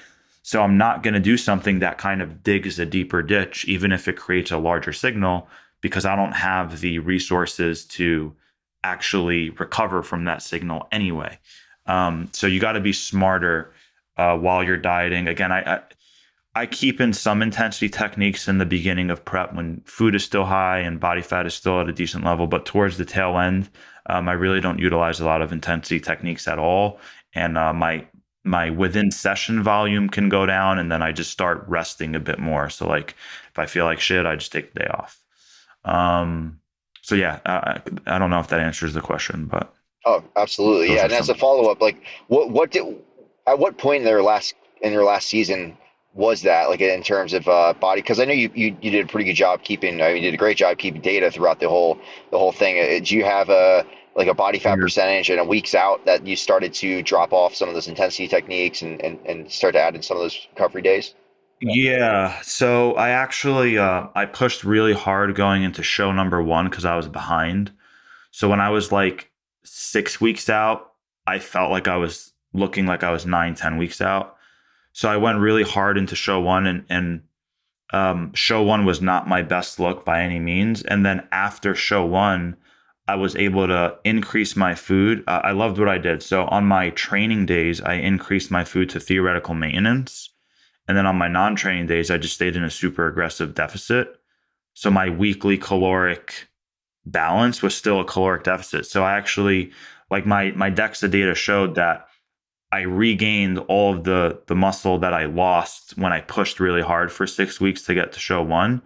So I'm not going to do something that kind of digs a deeper ditch, even if it creates a larger signal, because I don't have the resources to actually recover from that signal anyway. So you got to be smarter while you're dieting. Again, I keep in some intensity techniques in the beginning of prep when food is still high and body fat is still at a decent level, but towards the tail end, I really don't utilize a lot of intensity techniques at all. And my within session volume can go down, and then I just start resting a bit more. So like if If I feel like shit, I just take the day off. So yeah, I don't know if that answers the question, but
Oh, absolutely.
those
Yeah.
are
And as
some.
a follow up, like what did at what point in their last season was that like in terms of body? Because I know you did a pretty good job keeping. I mean, you did a great job keeping data throughout the whole thing. Do you have a like a body fat percentage and a weeks out that you started to drop off some of those intensity techniques and start to add in some of those recovery days?
Yeah, so I actually I pushed really hard going into show number one because I was behind. So when I was like 6 weeks out, I felt like I was looking like I was 9, 10 weeks out. So I went really hard into show one, and show one was not my best look by any means. And then after show one, I was able to increase my food. I loved what I did. So on my training days, I increased my food to theoretical maintenance. And then on my non training days, I just stayed in a super aggressive deficit. So my weekly caloric balance was still a caloric deficit. So I actually, like my DEXA data showed that I regained all of the muscle that I lost when I pushed really hard for 6 weeks to get to show one,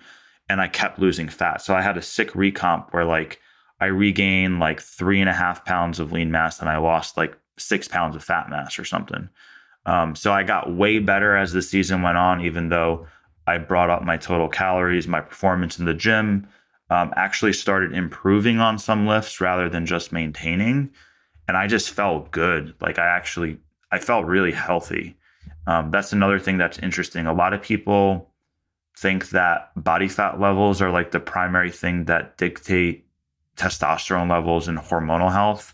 and I kept losing fat. So I had a sick recomp where like I regained like 3.5 pounds of lean mass and I lost like 6 pounds of fat mass or something. So I got way better as the season went on, even though I brought up my total calories, my performance in the gym, actually started improving on some lifts rather than just maintaining. And I just felt good. Like I felt really healthy. That's another thing that's interesting. A lot of people think that body fat levels are like the primary thing that dictate testosterone levels and hormonal health.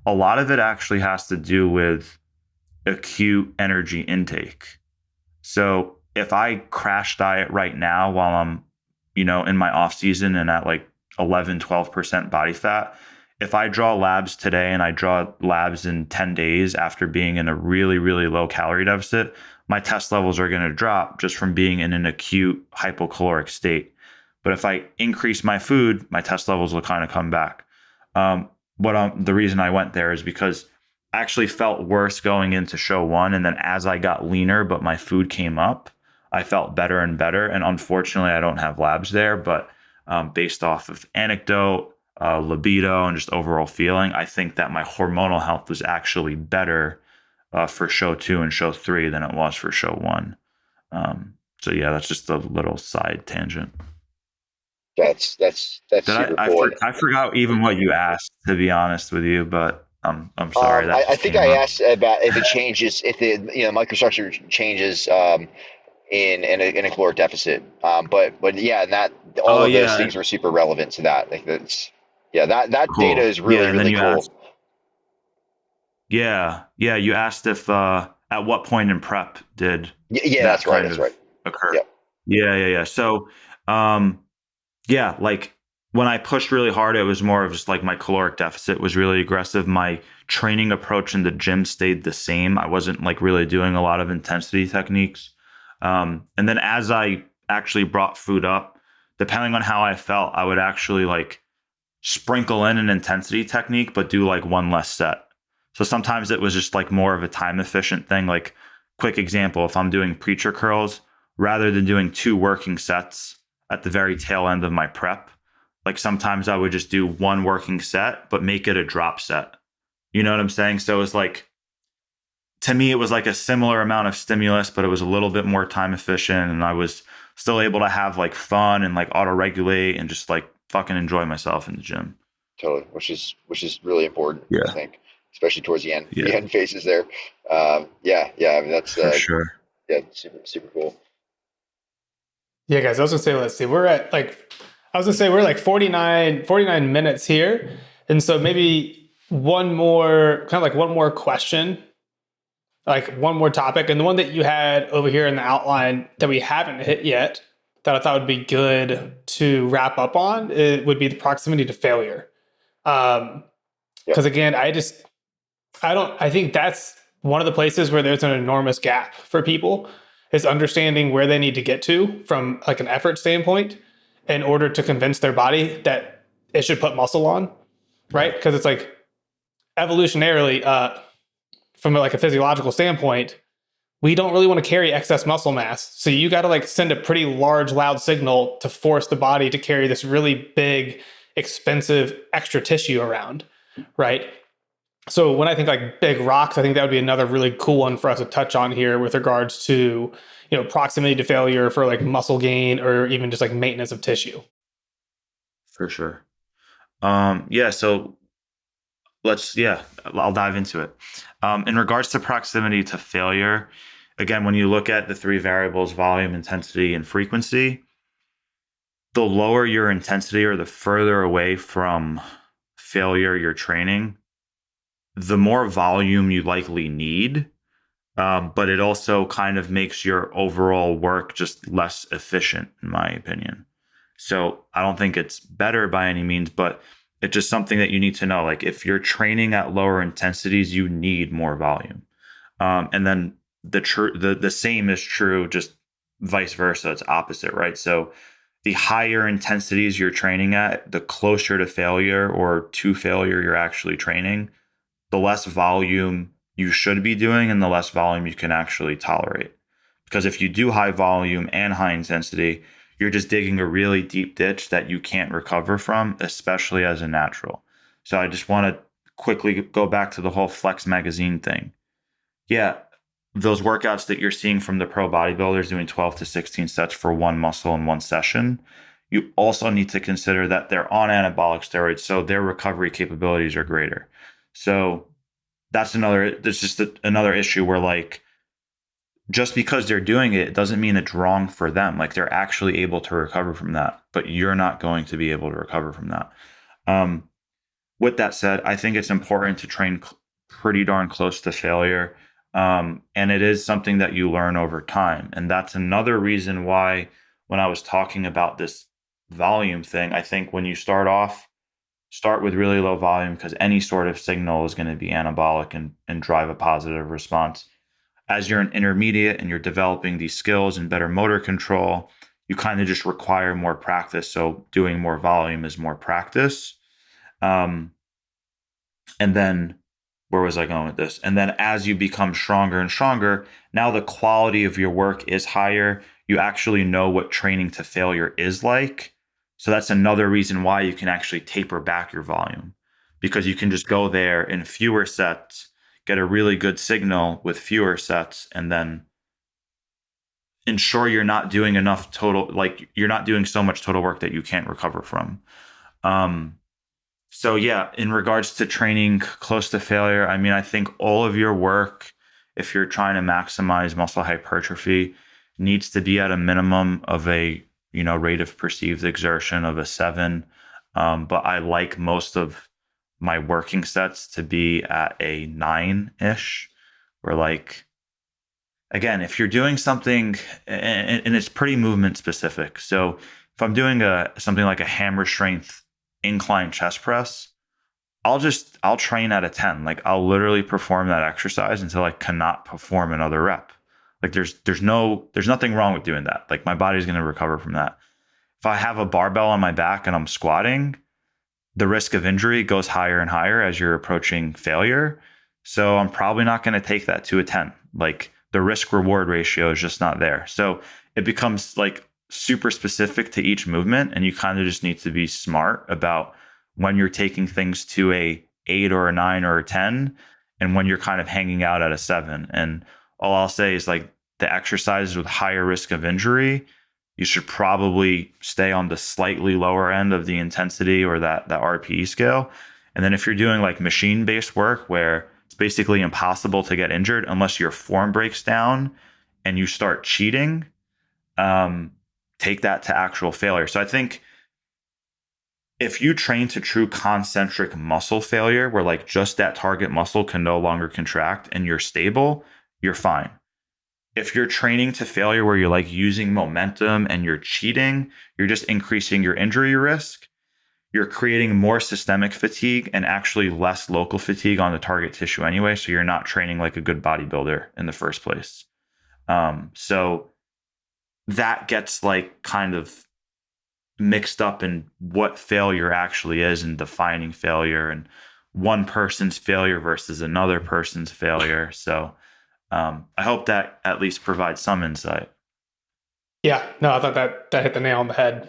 A lot of it actually has to do with acute energy intake. So if I crash diet right now while I'm, in my off season and at like 11, 12% body fat, if I draw labs today and I draw labs in 10 days after being in a really, really low calorie deficit, my test levels are going to drop just from being in an acute hypocaloric state. But if I increase my food, my test levels will kind of come back. The reason I went there is because I actually felt worse going into show one. And then as I got leaner, but my food came up, I felt better and better. And unfortunately, I don't have labs there, but based off of anecdote, libido, and just overall feeling, I think that my hormonal health was actually better for show two and show three than it was for show one. So yeah, that's just a little side tangent.
That's
Did
super cool.
I forgot even what you asked, to be honest with you, but I'm sorry that
I
just
think
came
I
up.
asked about if it changes, if the microstructure changes in a caloric deficit. But yeah, and that all
Oh
of those
yeah,
things were super relevant to that. Like that's yeah, that data
cool.
is
Yeah,
really
and then
really
you
cool.
asked, yeah, you asked if at what point in prep did
Yeah,
that
that's right.
kind
That's right.
of occur?
Yep.
Yeah. So, um, yeah, like when I pushed really hard, it was more of just like my caloric deficit was really aggressive. My training approach in the gym stayed the same. I wasn't like really doing a lot of intensity techniques. And then as I actually brought food up, depending on how I felt, I would actually like sprinkle in an intensity technique, but do like one less set. So sometimes it was just like more of a time efficient thing. Like, quick example, if I'm doing preacher curls, rather than doing two working sets at the very tail end of my prep, like sometimes I would just do one working set, but make it a drop set. You know what I'm saying? So it's like, to me, it was like a similar amount of stimulus, but it was a little bit more time efficient. And I was still able to have like fun and like auto regulate and just like fucking enjoy myself in the gym.
Totally. Which is really important, I
Yeah.
think, especially towards
Yeah,
the end phases there. Yeah. I mean that's
for sure.
yeah, super cool.
Yeah, guys, I was gonna say, let's see, I was gonna say we're like 49 minutes here. And so maybe one more question, like one more topic. And the one that you had over here in the outline that we haven't hit yet, that I thought would be good to wrap up on, it would be the proximity to failure.
Yep.
Because again, I think that's one of the places where there's an enormous gap for people is understanding where they need to get to from like an effort standpoint in order to convince their body that it should put muscle on, right? Because it's like evolutionarily, from like a physiological standpoint, we don't really want to carry excess muscle mass. So you got to like send a pretty large, loud signal to force the body to carry this really big, expensive extra tissue around, right? So when I think like big rocks, I think that would be another really cool one for us to touch on here with regards to, proximity to failure for like muscle gain or even just like maintenance of tissue.
For sure. Yeah. So I'll dive into it. In regards to proximity to failure, again, when you look at the three variables, volume, intensity, and frequency, the lower your intensity or the further away from failure you're training, the more volume you likely need. But it also kind of makes your overall work just less efficient, in my opinion. So I don't think it's better by any means, but it's just something that you need to know. Like if you're training at lower intensities, you need more volume. And then the same is true, just vice versa. It's opposite, right? So the higher intensities you're training at, the closer to failure or to failure you're actually training, the less volume you should be doing and the less volume you can actually tolerate. Because if you do high volume and high intensity, you're just digging a really deep ditch that you can't recover from, especially as a natural. So I just want to quickly go back to the whole Flex magazine thing. Yeah, those workouts that you're seeing from the pro bodybuilders doing 12 to 16 sets for one muscle in one session, you also need to consider that they're on anabolic steroids, so their recovery capabilities are greater. So that's just another issue where like, just because they're doing it doesn't mean it's wrong for them. Like they're actually able to recover from that, but you're not going to be able to recover from that. Um, with that said, I think it's important to train pretty darn close to failure. And it is something that you learn over time. And that's another reason why when I was talking about this volume thing, I think when you start with really low volume because any sort of signal is going to be anabolic and drive a positive response. As you're an intermediate and you're developing these skills and better motor control, you kind of just require more practice. So doing more volume is more practice. Um, and then where was I going with this? And then as you become stronger and stronger, now the quality of your work is higher. You actually know what training to failure is like. So that's another reason why you can actually taper back your volume because you can just go there in fewer sets, get a really good signal with fewer sets, and then ensure you're not doing enough total, like you're not doing so much total work that you can't recover from. So yeah, in regards to training close to failure, I mean, I think all of your work, if you're trying to maximize muscle hypertrophy, needs to be at a minimum of a rate of perceived exertion of a 7. But I like most of my working sets to be at a 9-ish. Where like again, if you're doing something and it's pretty movement specific. So if I'm doing something like a hammer strength incline chest press, I'll train at a 10. Like I'll literally perform that exercise until I cannot perform another rep. Like there's nothing wrong with doing that. Like my body's going to recover from that. If I have a barbell on my back and I'm squatting, the risk of injury goes higher and higher as you're approaching failure. So I'm probably not going to take that to a 10. Like the risk reward ratio is just not there. So it becomes like super specific to each movement. And you kind of just need to be smart about when you're taking things to a 8 or a 9 or a 10 and when you're kind of hanging out at a 7. And all I'll say is like the exercises with higher risk of injury, you should probably stay on the slightly lower end of the intensity or that RPE scale. And then if you're doing like machine-based work where it's basically impossible to get injured unless your form breaks down and you start cheating, take that to actual failure. So I think if you train to true concentric muscle failure, where like just that target muscle can no longer contract and you're stable, you're fine. If you're training to failure where you're like using momentum and you're cheating, you're just increasing your injury risk. You're creating more systemic fatigue and actually less local fatigue on the target tissue anyway. So you're not training like a good bodybuilder in the first place. So that gets like kind of mixed up in what failure actually is and defining failure and one person's failure versus another person's failure. So I hope that at least provides some insight.
Yeah, no, I thought that hit the nail on the head.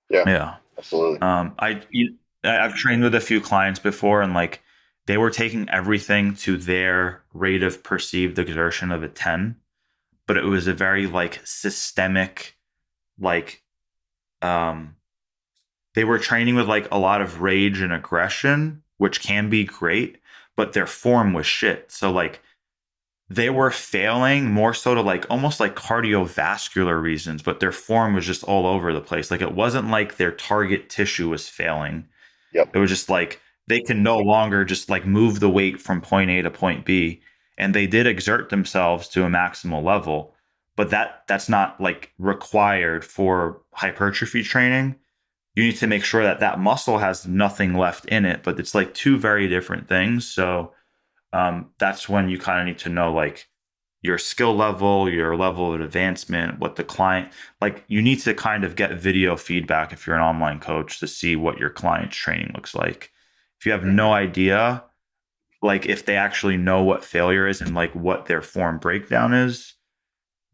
Yeah,
Yeah.
absolutely.
I've trained with a few clients before, and like they were taking everything to their rate of perceived exertion of a 10, but it was a very like systemic, like um they were training with like a lot of rage and aggression, which can be great, but their form was shit. So like they were failing more so to like almost like cardiovascular reasons, but their form was just all over the place. Like it wasn't like their target tissue was failing.
Yep.
It was just like they can no longer just like move the weight from point A to point B. And they did exert themselves to a maximal level, but that's not like required for hypertrophy training. You need to make sure that that muscle has nothing left in it, but it's like two very different things. So that's when you kind of need to know like your skill level, your level of advancement, what the client like. You need to kind of get video feedback if you're an online coach to see what your client's training looks like. If you have no idea, like if they actually know what failure is and like what their form breakdown is,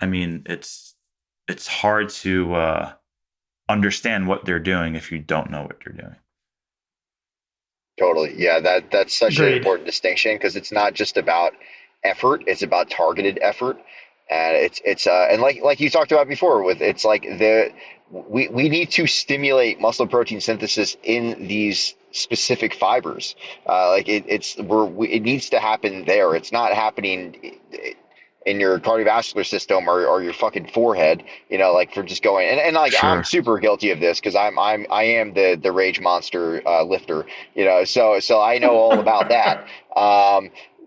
I mean, it's hard to understand what they're doing if you don't know what they're doing.
Totally. Yeah, that's such an
Agreed.
important distinction because it's not just about effort, it's about targeted effort. And it's and like you talked about before with it's like we need to stimulate muscle protein synthesis in these specific fibers. Like it needs to happen there. It's not happening in your cardiovascular system or your fucking forehead, like for just going and like I'm
Sure.
super guilty of this because I am the rage monster lifter, so I know all about that.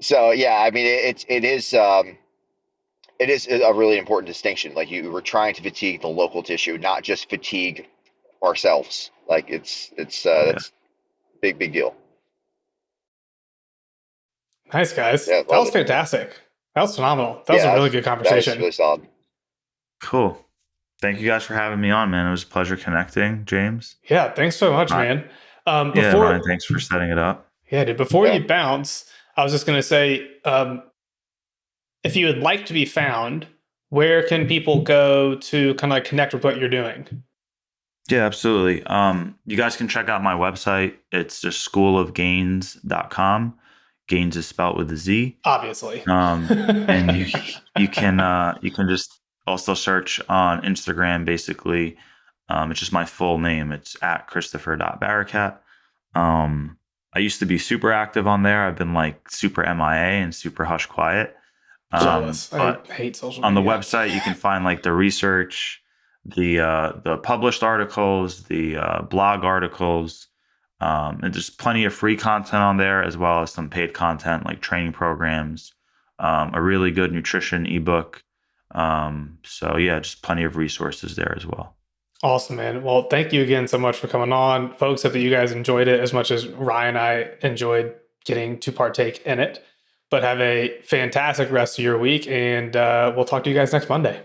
So yeah, I mean it is a really important distinction. Like you were trying to fatigue the local tissue, not just fatigue ourselves. Like it's
Yeah.
that's big deal.
Nice, guys.
Yeah,
That
love
was
it.
fantastic. That was phenomenal. That was a
Yeah,
really good
that was
conversation.
really solid.
Cool. Thank you guys for having me on, man. It was a pleasure connecting, James.
Yeah, thanks so much,
Right.
man.
Yeah, Ryan,
Before
thanks for setting it up.
Yeah, dude, before
Yeah.
you bounce, I was just gonna say, if you would like to be found, where can people go to kind of like connect with what you're doing?
Yeah, absolutely. You guys can check out my website. It's just schoolofgains.com. Gains is spelled with a Z.
Obviously.
And you can just also search on Instagram basically. It's just my full name. It's at Christopher.Barakat. I used to be super active on there. I've been like super MIA and super hush quiet.
Jealous. I
But
hate social
on the
media.
website you can find like the research, the published articles, the blog articles, and there's plenty of free content on there as well as some paid content like training programs, a really good nutrition ebook. So yeah, just plenty of resources there as well.
Awesome, man. Well, thank you again so much for coming on. Folks, hope that you guys enjoyed it as much as Ryan and I enjoyed getting to partake in it. But have a fantastic rest of your week, and we'll talk to you guys next Monday.